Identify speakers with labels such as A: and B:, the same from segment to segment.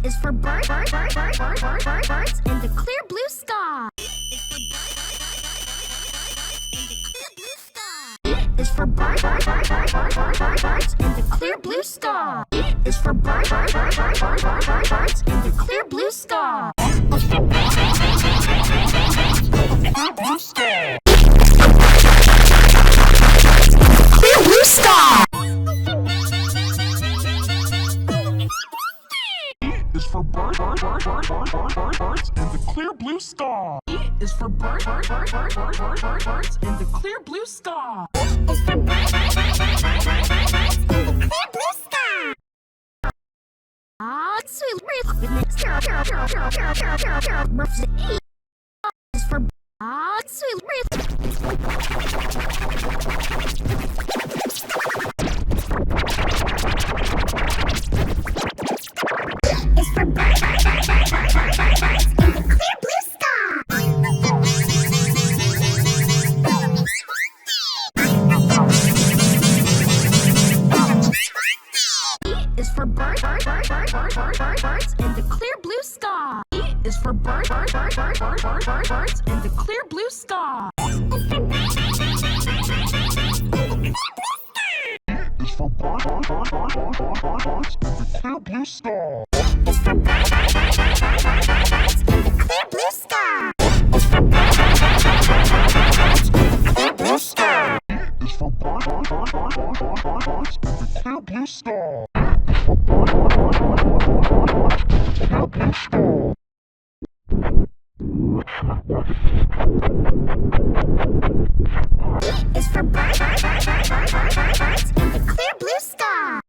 A: is for birds in the clear blue sky. Is for birds in the clear blue sky. Is for birds in the clear blue sky. Clear blue sky.
B: Is for birds in the clear blue sky. Is for birds in the clear blue sky.
A: Is for birds in the clear blue sky. Ah, sweet is for sweet is for birds in the clear blue sky. Is for birds in the clear blue sky.
B: Is for birds in the clear blue sky. Is for birds in the clear blue sky.
A: Is for birds in the clear blue sky. Is for birds in the clear blue sky.
B: Is for birds in the clear blue sky.
A: Is for birds in the clear blue sky.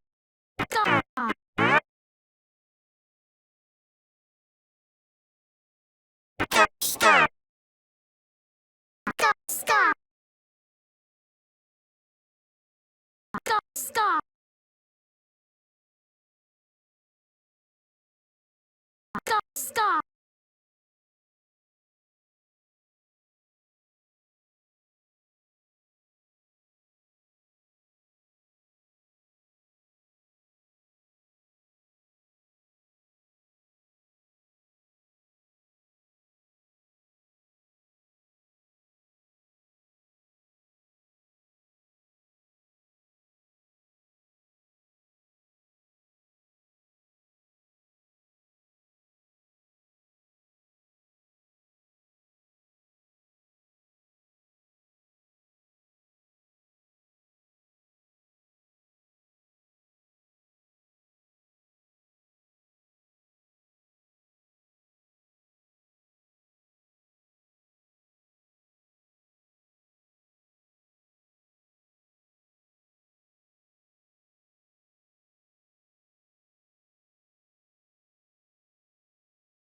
A: Sky. Sky. Sky. Sky.